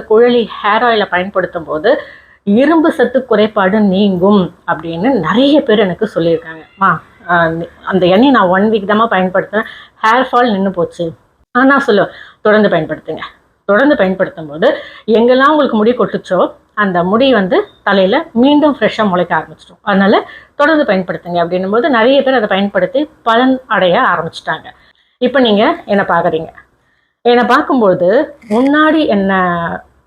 குழலி hair ஆயிலை பயன்படுத்தும் போது இரும்பு சத்து குறைபாடு நீங்கும் அப்படின்னு நிறைய பேர் எனக்கு சொல்லியிருக்காங்க. அந்த எண்ணெய் நான் 1 வீக் தான் பயன்படுத்தினேன், ஹேர் ஃபால் நின்று போச்சு. நான் சொல்லுவேன், தொடர்ந்து பயன்படுத்துங்க. தொடர்ந்து பயன்படுத்தும் போது எங்கெல்லாம் உங்களுக்கு முடி கொட்டுச்சோ அந்த முடி தலையில் மீண்டும் ஃப்ரெஷ்ஷாக முளைக்க ஆரம்பிச்சிடும். அதனால் தொடர்ந்து பயன்படுத்துங்க அப்படின்னும் போது நிறைய பேர் அதை பயன்படுத்தி பலன் அடைய ஆரம்பிச்சிட்டாங்க. இப்போ நீங்கள் என்னை பார்க்குறீங்க. என்னை பார்க்கும்போது முன்னாடி என்ன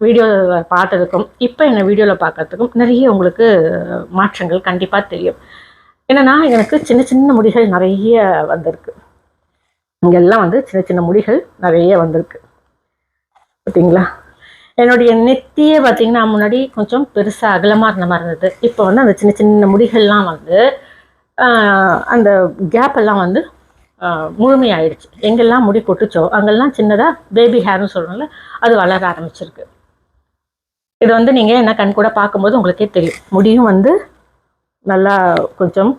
வீடியோவில் பார்த்ததுக்கும் இப்போ என்னை வீடியோவில் பார்க்கறதுக்கும் நிறைய உங்களுக்கு மாற்றங்கள் கண்டிப்பாக தெரியும். என்னென்னா எனக்கு சின்ன சின்ன முடிகள் நிறைய வந்திருக்கு. இங்கெல்லாம் சின்ன சின்ன முடிகள் நிறைய வந்திருக்கு பார்த்தீங்களா. என்னுடைய நெத்தியே பார்த்தீங்கன்னா முன்னாடி கொஞ்சம் பெருசாக அகலமாக இருந்த மாதிரி இருந்தது. இப்போ அந்த சின்ன சின்ன முடிகள்லாம் அந்த கேப் எல்லாம் முழுமையாயிடுச்சு. எங்கெல்லாம் முடி கொட்டுச்சோ அங்கெல்லாம் சின்னதாக பேபி ஹேர்னு சொல்கிறோம்ல, அது வளர ஆரம்பிச்சிருக்கு. இது நீங்கள் என்ன கண் கூட பார்க்கும்போது உங்களுக்கே தெரியும். முடியும் நல்லா கொஞ்சம்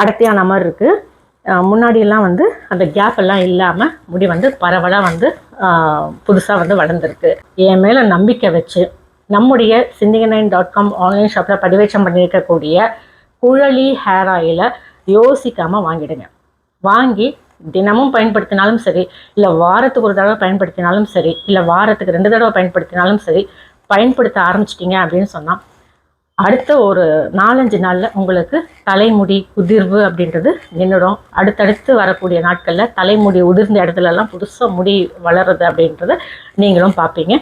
அடர்த்தியான மாதிரி இருக்குது. முன்னாடியெல்லாம் அந்த கேப் எல்லாம் இல்லாமல் முடி பரவலாக புதுசாக வளர்ந்துருக்கு. என் மேலே நம்பிக்கை வச்சு நம்முடைய Sindhika9.com ஆன்லைன் ஷாப்பில் பதிவேற்றம் பண்ணியிருக்கக்கூடிய குழலி ஹேர் ஆயிலை யோசிக்காமல் வாங்கிடுங்க. வாங்கி தினமும் பயன்படுத்தினாலும் சரி, இல்லை வாரத்துக்கு ஒரு தடவை பயன்படுத்தினாலும் சரி, இல்லை வாரத்துக்கு 2 தடவை பயன்படுத்தினாலும் சரி, பயன்படுத்த ஆரம்பிச்சிட்டிங்க அப்படின்னு சொன்னால் அடுத்த ஒரு 4-5 நாளில் உங்களுக்கு தலைமுடி உதிர்வு அப்படின்றது நின்றுடும். அடுத்தடுத்து வரக்கூடிய நாட்களில் தலைமுடி உதிர்ந்த இடத்துலலாம் புதுசாக முடி வளருது அப்படின்றத நீங்களும் பார்ப்பீங்க.